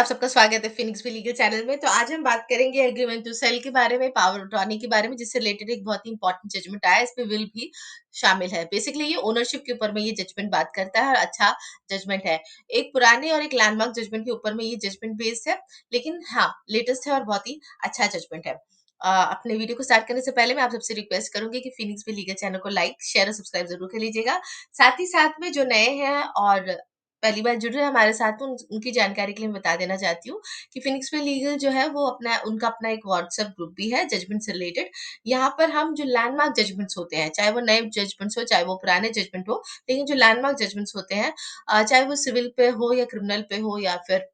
आप सबका स्वागत है फिनिक्स भी लीगल चैनल में। तो आज हम बात करेंगे एग्रीमेंट टू सेल के बारे में, पावर ऑफ अटॉर्नी के बारे में, जिससे रिलेटेड एक बहुत ही इंपॉर्टेंट जजमेंट आया है। इसमें विल भी शामिल है। बेसिकली ये ओनरशिप के ऊपर में ये जजमेंट बात करता है और अच्छा जजमेंट है। एक पुराने और एक लैंडमार्क जजमेंट के ऊपर में ये जजमेंट बेस्ड है, लेकिन हाँ लेटेस्ट है और बहुत ही अच्छा जजमेंट है। अपने वीडियो को स्टार्ट करने से पहले मैं आप सबसे रिक्वेस्ट करूंगी कि फिनिक्स भी लीगल चैनल को लाइक शेयर और सब्सक्राइब जरूर कर लीजिएगा। साथ ही साथ में जो नए हैं और पहली बार जुड़ रहे हैं हमारे साथ, तो उनकी जानकारी के लिए मैं बता देना चाहती हूँ कि फिनिक्स पे लीगल जो है वो उनका अपना एक व्हाट्सएप ग्रुप भी है जजमेंट से रिलेटेड। यहाँ पर हम जो लैंडमार्क जजमेंट्स होते हैं, चाहे वो नए जजमेंट्स हो चाहे वो पुराने जजमेंट हो, लेकिन जो लैंडमार्क जजमेंट्स होते हैं, चाहे वो सिविल पे हो या क्रिमिनल पे हो या फिर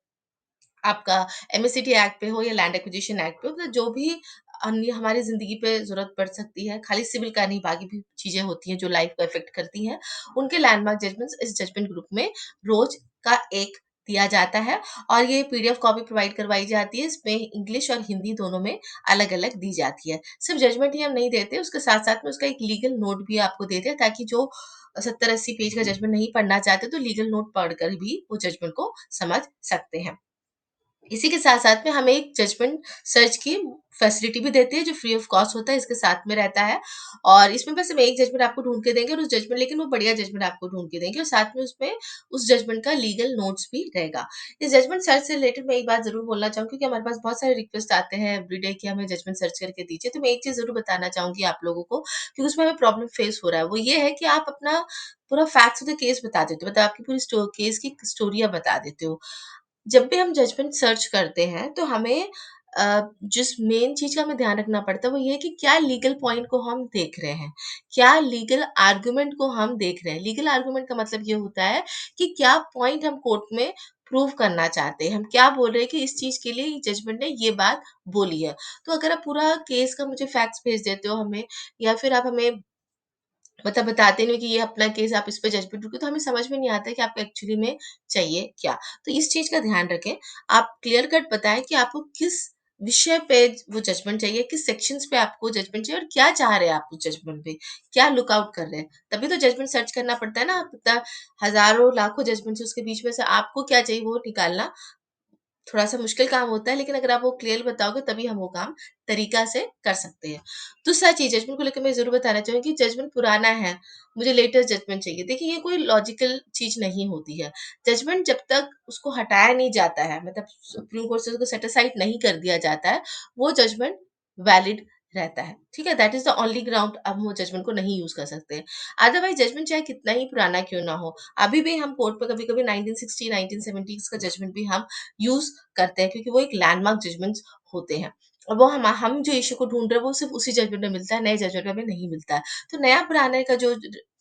आपका एमएससीटी एक्ट पे हो या लैंड एक्विजिशन एक्ट पे हो, तो जो भी अन्य हमारी जिंदगी पे जरूरत पड़ सकती है, खाली सिविल का नहीं बाकी भी चीजें होती हैं जो लाइफ को अफेक्ट करती हैं, उनके लैंडमार्क जजमेंट्स इस जजमेंट ग्रुप में रोज का एक दिया जाता है। और ये पीडीएफ कॉपी प्रोवाइड करवाई जाती है। इसमें इंग्लिश और हिंदी दोनों में अलग अलग दी जाती है। सिर्फ जजमेंट ही हम नहीं देते, उसके साथ साथ में उसका एक लीगल नोट भी आपको देते हैं, ताकि जो 70-80 पेज का जजमेंट नहीं पढ़ना चाहते तो लीगल नोट पढ़कर भी वो जजमेंट को समझ सकते हैं। इसी के साथ-साथ में हमें एक जजमेंट सर्च की फैसिलिटी भी देते हैं, जो फ्री ऑफ कॉस्ट होता है, इसके साथ में रहता है। और इसमें बस हम एक जजमेंट आपको ढूँढ के देंगे और उस जजमेंट, लेकिन वो बढ़िया जजमेंट आपको ढूँढ के देंगे और साथ में उसमें उस जजमेंट का लीगल नोट्स भी रहेगा। इस जजमेंट सर्च से रिलेटेड मैं एक बात ज़रूर बोलना चाहूँगी, क्योंकि हमारे पास बहुत सारे रिक्वेस्ट आते हैं एवरीडे कि हमें जजमेंट सर्च करके दीजिए। तो मैं एक चीज़ ज़रूर बताना चाहूँगी आप लोगों को, क्योंकि उसमें हमें प्रॉब्लम फेस हो रहा है। वो ये है कि आप अपना पूरा फैक्ट्स ऑफ द केस बता देते हो, मतलब आपकी पूरी केस की स्टोरियाँ बता देते हो। जब भी हम जजमेंट सर्च करते हैं तो हमें जिस मेन चीज का हमें ध्यान रखना पड़ता है वो ये है कि क्या लीगल पॉइंट को हम देख रहे हैं, क्या लीगल आर्गुमेंट को हम देख रहे हैं। लीगल आर्गुमेंट का मतलब ये होता है कि क्या पॉइंट हम कोर्ट में प्रूव करना चाहते हैं, हम क्या बोल रहे हैं कि इस चीज के लिए जजमेंट ने ये बात बोली है। तो अगर आप पूरा केस का मुझे फैक्ट्स भेज देते हो हमें, या फिर आप हमें मतलब बताते नहीं हो कि ये अपना केस आप इस पे जजमेंट रुके, तो हमें समझ में नहीं आता है कि आपको एक्चुअली में चाहिए क्या। तो इस चीज का ध्यान रखें। आप क्लियर कट बताएं कि आपको किस विषय पे वो जजमेंट चाहिए, किस सेक्शंस पे आपको जजमेंट चाहिए और क्या चाह रहे हैं आप उस जजमेंट पे, क्या लुक आउट कर रहे हैं। तभी तो जजमेंट सर्च करना पड़ता है ना। आप इतना हजारों लाखों जजमेंट्स उसके बीच में से आपको क्या चाहिए वो निकालना थोड़ा-सा मुश्किल काम होता है, लेकिन अगर आप वो क्लियर बताओगे तभी हम वो काम तरीका से कर सकते हैं। दूसरा चीज़ जजमेंट को लेकर मैं ज़रूर बताना चाहूँगी कि जजमेंट पुराना है, मुझे लेटेस्ट जजमेंट चाहिए। देखिए ये कोई लॉजिकल चीज़ नहीं होती है। जजमेंट जब तक उसको हटाया नहीं जाता है, मतलब सुप्रीम कोर्ट से उसको सेट असाइड नहीं कर दिया जाता है, वो जजमेंट वैलिड रहता है। ठीक है? That is the only ground अब हम वो जजमेंट को नहीं यूज़ कर सकते। अदरवाइज़ जजमेंट चाहे कितना ही पुराना क्यों ना हो, अभी भी हम कोर्ट पे कभी-कभी 1960, 1970s का जजमेंट भी हम यूज़ करते हैं, क्योंकि वो एक लैंडमार्क जजमेंट्स होते हैं। और वो हम जो इश्यू को ढूँढ रहे हैं वो सिर्फ़ उसी जजमेंट में मिलता है, नए जजमेंट में हमें नहीं मिलता है। तो नया पुराने का जो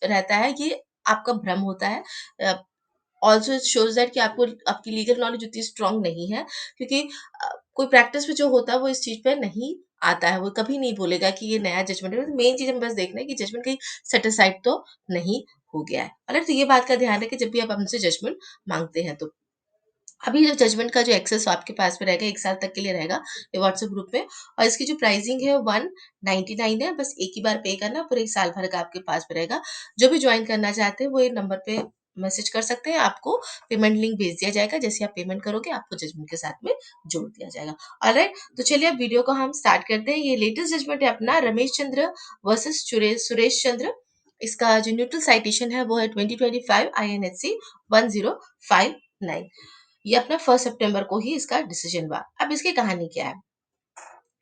रहता है ये आपका भ्रम होता है। ऑल्सो इट शोज़ दैट कि आपको आपकी लीगल नॉलेज उतनी स्ट्रांग नहीं है, क्योंकि कोई प्रैक्टिस में जो होता है वो इस चीज़ पे नहीं आता है। वो कभी नहीं बोलेगा कि ये नया जजमेंट है। मेन चीज़ हमें बस देखना है कि जजमेंट कहीं सेट असाइड तो नहीं हो गया है। ऑलराइट, तो ये बात का ध्यान रखें जब भी आप हमसे जजमेंट माँगते हैं तो। अभी जो जजमेंट का जो एक्सेस आपके पास में रहेगा 1 साल तक के लिए रहेगा ये व्हाट्सएप ग्रुप में। और इसकी जो प्राइसिंग है 199 है। बस एक ही बार पे करना, पूरे 1 साल भर का आपके पास में रहेगा। जो भी जॉइन करना चाहते हैं वो ये नंबर पे मैसेज कर सकते हैं। आपको पेमेंट लिंक भेज दिया जाएगा। जैसे आप पेमेंट करोगे आपको जजमेंट के साथ में जोड़ दिया जाएगा। ऑलराइट, तो चलिए अब वीडियो को हम स्टार्ट करते हैं। ये लेटेस्ट जजमेंट है अपना रमेश चंद्र वर्सेस सुरेश चंद्र। इसका जो न्यूट्रल साइटेशन है वो है 2025 INHC 1059। ये अपना 1 सितंबर को ही इसका डिसीजन हुआ। अब इसकी कहानी क्या है?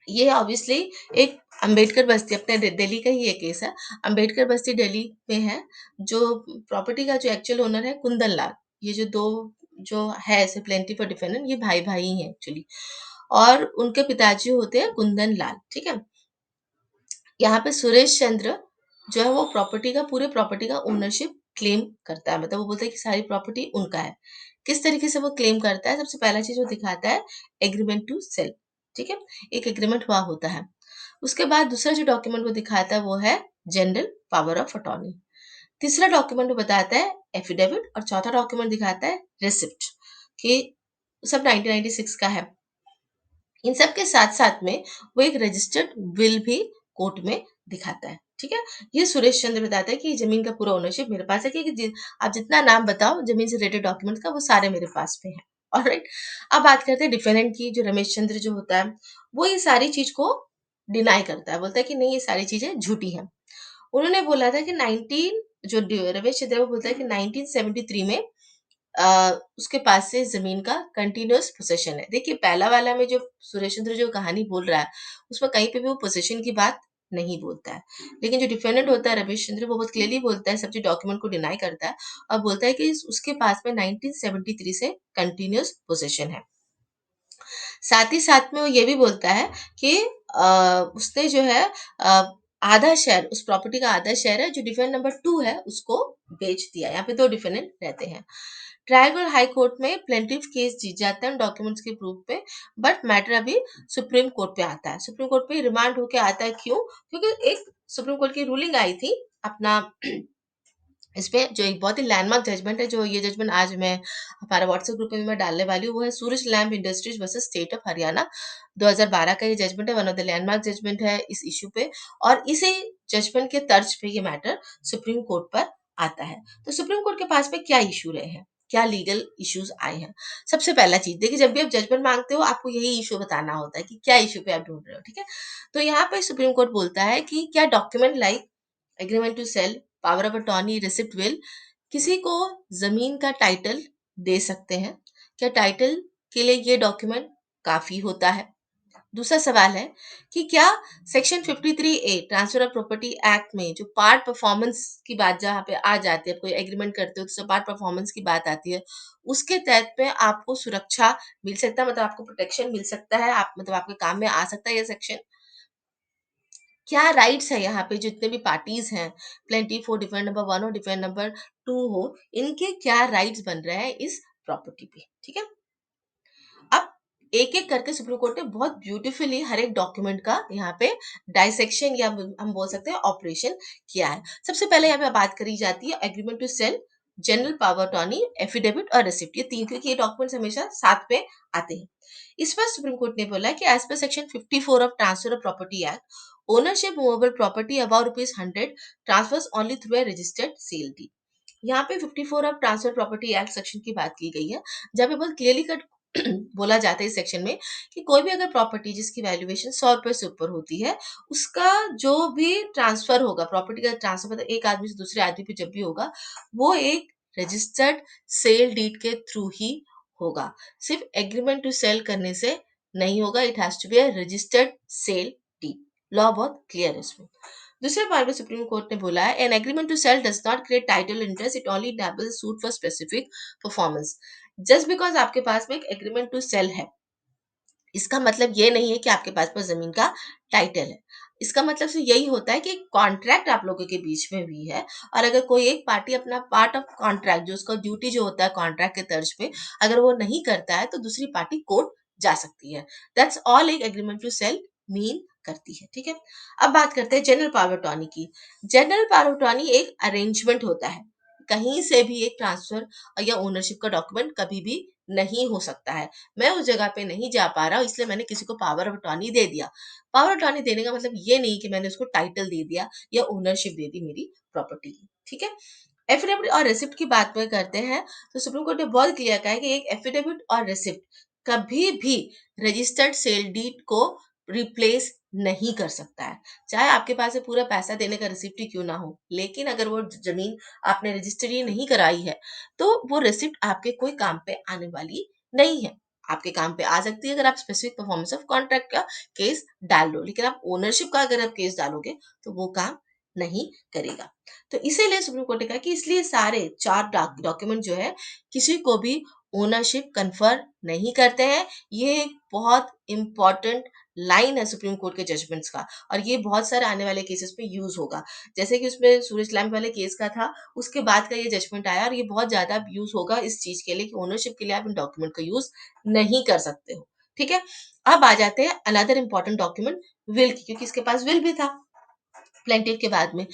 ये ऑब्वियसली एक अंबेडकर बस्ती, अपने दिल्ली का ही ये केस है। अंबेडकर बस्ती दिल्ली में है। जो प्रॉपर्टी का जो एक्चुअल ओनर है कुंदन लाल। ये जो दो जो है ऐसे प्लेंटी फॉर डिफेंडेंट, ये भाई भाई ही हैं एक्चुअली। और उनके पिताजी होते हैं कुंदन लाल। ठीक है? यहाँ पे सुरेश चंद्र जो है वो पूरे प्रॉपर्टी का ओनरशिप क्लेम करता है। मतलब वो बोलता है कि सारी प्रॉपर्टी उनका है। किस तरीके से वो क्लेम करता है? सबसे पहला चीज वो दिखाता है एग्रीमेंट टू सेल। ठीक है? एक एग्रीमेंट हुआ होता है। उसके बाद दूसरा जो डॉक्यूमेंट वो दिखाता है वो है जनरल पावर ऑफ अटॉर्नी। तीसरा डॉक्यूमेंट वो बताता है एफिडेविट और चौथा डॉक्यूमेंट दिखाता है रिसिप्ट, कि सब 1996 का है। इन सब के साथ साथ में वो एक रजिस्टर्ड विल भी कोर्ट में दिखाता है। ठीक है? ये सुरेश चंद्र बताता है कि जमीन का पूरा ओनरशिप मेरे पास है, कि आप जितना नाम बताओ जमीन से रिलेटेड डॉक्यूमेंट का वो सारे मेरे पास पे हैं। ऑलराइट। अब बात करते हैं डिफेंडेंट की। जो रमेश चंद्र जो होता है, वो ये सारी चीज को डिनाई करता है, बोलता है कि नहीं ये सारी चीजें झूठी हैं। उन्होंने बोला था कि 19 जो रमेश चंद्र वो बोलता है कि 1973 में उसके पास से ज़मीन का कंटीन्यूअस पोसेशन है। देखिए पहला वाला में जो सुरेश चंद्र जो कहानी बोल रहा है, उसमें कहीं पे भी वो पोसेशन की बात नहीं बोलता है। लेकिन जो डिफेंडेंट होता है रमेश चंद्र, वो बहुत क्लियरली बोलता है, सब जो डॉक्यूमेंट को डिनाई करता है और बोलता है कि उसके पास में 1973 से कंटीन्यूअस पोसेशन है। साथ ही साथ में वो ये भी बोलता है कि उसने जो है आधा शेयर, उस प्रॉपर्टी का आधा शेयर है जो डिफेंडेंट नंबर 2 है उसको बेच दिया। यहाँ पे 2 डिफेंडेंट रहते हैं। ट्रायंगल हाई कोर्ट में प्लेंटिफ केस जीत जाता है डॉक्यूमेंट्स के प्रूफ पे, बट मैटर अभी सुप्रीम कोर्ट पे आता है। सुप्रीम कोर्ट पे रिमांड होके आता है, क्यों? क्योंकि एक सुप्रीम कोर्ट की रूलिंग आई थी अपना इस पे, जो एक बहुत ही लैंडमार्क जजमेंट है। जो ये जजमेंट आज मैं हमारा व्हाट्सएप ग्रुप में मैं डालने वाली हूँ, वो है Suraj lamp industries versus state of Haryana. 2012 का ये जजमेंट है, one of the landmark judgment है इस इशू पे। और इसी जजमेंट के तर्ज पे ये मैटर सुप्रीम कोर्ट पर आता है। तो सुप्रीम कोर्ट के पास में क्या इशू रहे हैं, क्या लीगल इश्यूज आए हैं? सबसे पहला चीज देखिए, जब भी आप जजमेंट मांगते हो आपको यही इशू बताना होता है कि क्या इशू पे आप ढूंढ रहे हो, ठीक है? तो यहाँ पे सुप्रीम कोर्ट बोलता है कि क्या document like agreement to sell, power of attorney, receipt, will किसी को जमीन का टाइटल दे सकते हैं? क्या टाइटल के लिए ये डॉक्यूमेंट काफी होता है? दूसरा सवाल है कि क्या section 53 A transfer of property act में जो पार्ट परफॉर्मेंस की बात जहाँ पे आ जाती है, आप कोई एग्रीमेंट करते हो तो पार्ट परफॉर्मेंस की बात आती है, उसके तहत पे आपको सुरक्षा मिल सकता है, मतलब आपको प्रोटेक्शन मिल सकता है, आप मतलब आपके काम में आ सकता है ये सेक्शन? क्या राइट्स है यहाँ पे, जितने भी पार्टीज हैं, प्लेंटिफ हो, डिफेंड नंबर 1 हो, डिफेंड नंबर 2 हो, इनके क्या राइट्स बन रहे हैं इस प्रॉपर्टी पे, ठीक है? अब एक एक करके सुप्रीम कोर्ट ने बहुत ब्यूटीफुली हर एक डॉक्यूमेंट का यहाँ पे डाइसेक्शन, या हम बोल सकते हैं ऑपरेशन किया है। सबसे पहले यहाँ पे बात करी जाती है agreement to sell, general power attorney, affidavit और रिसिप्ट, ये तीन, क्योंकि ये डॉक्यूमेंट्स हमेशा साथ पे आते हैं। इस पर सुप्रीम कोर्ट ने बोला कि as per section 54 of transfer of property act, ownership movable property about ₹100 transfers only through a registered sale deed. यहाँ पे 54 of transfer property act section की बात की गई है, जहाँ पे बहुत क्लियरली कट बोला जाता है इस सेक्शन में कि कोई भी अगर प्रॉपर्टी जिसकी वैल्यूएशन 100 रुपए से ऊपर होती है, उसका जो भी ट्रांसफर होगा, प्रॉपर्टी का ट्रांसफर मतलब एक आदमी से दूसरे आदमी पे जब भी होगा, वो एक रजिस्टर्ड सेल डीड के थ्रू ही होगा। सिर्फ एग्रीमेंट टू सेल करने से नहीं होगा, it has to be a registered sale deed. Law बहुत क्लियर है इसमें। दूसरे पॉइंट पे सुप्रीम कोर्ट ने बोला है, an agreement to sell does not create title interest, it only enables suit for specific performance. Just because आपके पास में एक एग्रीमेंट टू सेल है, इसका मतलब ये नहीं है कि आपके पास में जमीन का टाइटल है। इसका मतलब सिर्फ यही होता है कि कॉन्ट्रैक्ट आप लोगों के बीच में भी है, और अगर कोई एक पार्टी अपना पार्ट ऑफ कॉन्ट्रैक्ट, जो उसका ड्यूटी जो होता है कॉन्ट्रैक्ट के तर्ज पे, अगर वो नहीं करता है तो दूसरी पार्टी कोर्ट जा सकती है। दैट्स ऑल एक एग्रीमेंट टू सेल मीन करती है, ठीक है? अब बात करते हैं जनरल पावर अटॉर्नी की। जनरल पावर अटॉर्नी एक अरेंजमेंट होता है, कहीं से भी एक ट्रांसफर या ओनरशिप का डॉक्यूमेंट कभी भी नहीं हो सकता है। मैं उस जगह पे नहीं जा पा रहा हूँ, इसलिए मैंने किसी को पावर ऑफ अटॉर्नी दे दिया। पावर अटॉर्नी देने का मतलब ये नहीं कि मैंने उसको टाइटल दे दिया या ओनरशिप दे दी मेरी प्रॉपर्टी की, ठीक है? एफिडेविट और रेसिप्ट की बात में करते हैं, तो सुप्रीम कोर्ट ने बहुत क्लियर कहा है कि एक एफिडेविट और रेसिप्ट कभी भी रजिस्टर्ड सेल डीड को रिप्लेस नहीं कर सकता है। चाहे आपके पास से पूरा पैसा देने का रिसिप्ट ही क्यों ना हो, लेकिन अगर वो जमीन आपने रजिस्ट्री नहीं कराई है, तो वो रिसिप्ट आपके कोई काम पे आने वाली नहीं है। आपके काम पे आ सकती है अगर आप स्पेसिफिक परफॉर्मेंस ऑफ कॉन्ट्रैक्ट का केस डाल लो, लेकिन आप ओनरशिप का अगर आप केस डालोगे तो वो काम नहीं करेगा। तो इसीलिए सुप्रीम कोर्ट ने कहा कि इसलिए सारे चार डॉक्यूमेंट जो है किसी को भी ओनरशिप कन्फर नहीं करते हैं। ये एक बहुत इंपॉर्टेंट लाइन है सुप्रीम कोर्ट के जजमेंट्स का, और ये बहुत सारे आने वाले केसेस में यूज होगा। जैसे कि उसमें सूरज लैम्प वाले केस का था, उसके बाद का ये जजमेंट आया, और ये बहुत ज्यादा यूज होगा इस चीज के लिए कि ओनरशिप के लिए आप इन डॉक्यूमेंट का यूज नहीं कर सकते हो, ठीक है? अब आ जाते हैं अनदर इंपॉर्टेंट डॉक्यूमेंट, विल की, क्योंकि इसके पास विल भी था प्लेंटिफ के बाद में।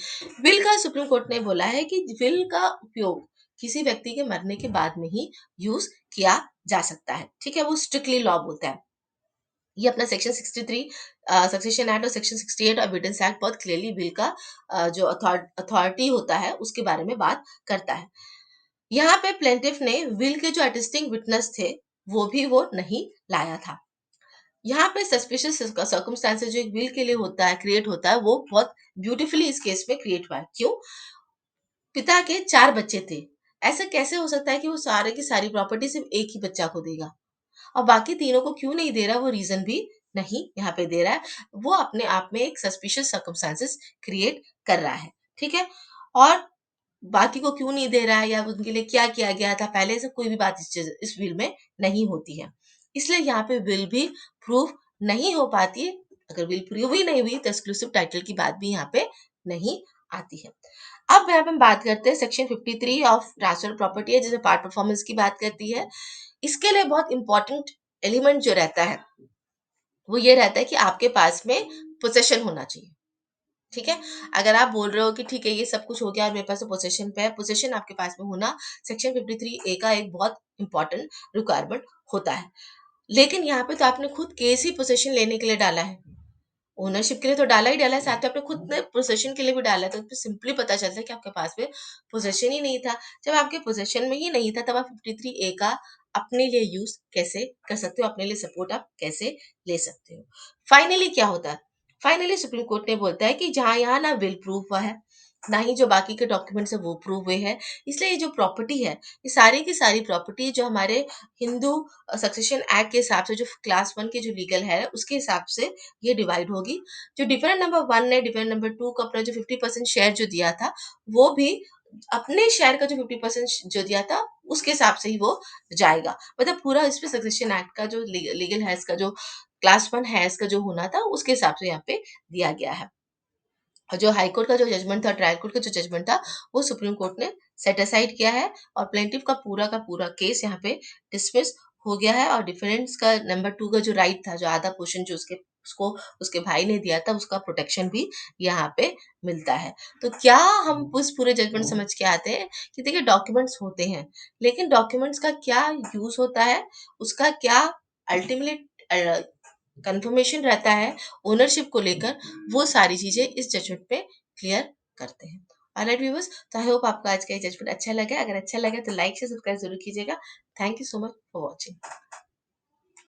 विल का सुप्रीम कोर्ट ने बोला है कि विल का उपयोग किसी व्यक्ति के मरने के बाद में ही यूज किया जा सकता है, ठीक है? वो स्ट्रिक्टली लॉ बोलता है। ये अपना सेक्शन 63 सक्सेशन एक्ट और सेक्शन 68 एविडेंस एक्ट बहुत क्लियरली विल का जो अथॉरिटी होता है उसके बारे में बात करता है। यहाँ पे प्लेंटिफ ने विल के जो अटेस्टिंग विटनेस थे वो भी वो नहीं लाया था। यहाँ पे सस्पिशियस सर्कमस्टांसेस जो एक विल के लिए होता है, क्रिएट होता है, वो बहुत ब्यूटीफुली इस केस में क्रिएट हुआ है। क्यों? पिता के 4 बच्चे थे। ऐसा कैसे हो सकता है कि वो सारे की सारी प्रॉपर्टी सिर्फ़ एक ही बच्चा को देगा? और बाकी तीनों को क्यों नहीं दे रहा, वो रीज़न भी नहीं यहाँ पे दे रहा है। वो अपने आप में एक सस्पिशियस सर्कमस्टेंसेस क्रिएट कर रहा है, ठीक है? और बाकी को क्यों नहीं दे रहा है या उनके लिए क्या किया गया था पहले से कोई भी बात इस विल में नहीं होती है। इसलिए यहाँ पे विल भी प्रूव नहीं हो पाती है। अगर विल प्रूव ही नहीं हुई तो एक्सक्लूसिव टाइटल की बात भी यहाँ पे नहीं आती है। अब यहाँ पे हम बात करते हैं सेक्शन 53 ऑफ ट्रांसफर प्रॉपर्टी है जिसमें पार्ट परफॉर्मेंस की बात करती है। इसके लिए बहुत इंपॉर्टेंट एलिमेंट जो रहता है वो ये रहता है कि आपके पास में पोसेशन होना चाहिए। ठीक है? अगर आप बोल रहे हो कि ठीक है ये सब कुछ हो गया और मेरे पास तो पोसेशन पे है, पोसेशन आपके पास में होना सेक्शन 53 ए का एक बहुत इंपॉर्टेंट रिक्वायरमेंट होता है। लेकिन यहाँ पे तो आपने खुद केस ही पोसेशन लेने के लिए डाला है। ओनरशिप के लिए तो डाला ही डाला है, साथ में आपने खुद ने पोसेशन के लिए भी डाला है, तो इसमें सिंपली पता चलता है कि आपके पास में पोसेशन ही नहीं था। जब आपके पोसेशन में ही नहीं था, तब आप 53 ए का अपने लिए यूज़ कैसे कर सकते हो, अपने लिए सपोर्ट आप कैसे ले सकते हो। फाइनली क्या होता है? फाइनली सुप्रीम कोर्ट ने बोलता है कि जहाँ यहाँ ना विल प्रूफ हुआ है, ना ही जो बाकी के डॉक्यूमेंट्स है वो प्रूव हुए हैं, इसलिए ये जो प्रॉपर्टी है, ये सारी की सारी प्रॉपर्टी जो हमारे हिंदू सक्सेशन एक्ट के हिसाब से जो क्लास 1 की जो लीगल है, उसके हिसाब से ये डिवाइड होगी। जो डिफरेंट नंबर 1 ने डिफरेंट नंबर 2 को अपना जो 50% शेयर जो दिया था, वो भी अपने शेयर का जो 50% जो दिया था, उसके हिसाब से ही वो जाएगा। मतलब पूरा इस पे सक्सेशन एक्ट का जो लीगल है, इसका जो क्लास 1 है, इसका जो होना था, उसके हिसाब से यहाँ पे दिया गया है। और जो हाई कोर्ट का जो जजमेंट था, ट्रायल कोर्ट का जो जजमेंट था, वो सुप्रीम कोर्ट ने सेट असाइड किया है और प्लेंटिफ का पूरा केस यहाँ पे डिसमिस हो गया है और डिफेंडेंट्स का नंबर 2 का जो राइट था, जो आधा पोर्शन जो उसको उसके भाई ने दिया था, उसका प्रोटेक्शन भी यहाँ पे मिलता है। तो क्या हम उस पूरे जजमेंट समझ के आते हैं कि देखिए डॉक्यूमेंट्स होते हैं, लेकिन डॉक्यूमेंट्स का क्या यूज़ होता है, उसका क्या अल्टीमेट कंफर्मेशन रहता है ओनरशिप को लेकर, वो सारी चीजें इस जजमेंट पे क्लियर करते हैं। ऑलराइट व्यूअर्स, तो आई होप आपको आज का ये जजमेंट अच्छा लगा। अगर अच्छा लगा तो लाइक से सब्सक्राइब जरूर कीजिएगा। Thank you so much for watching.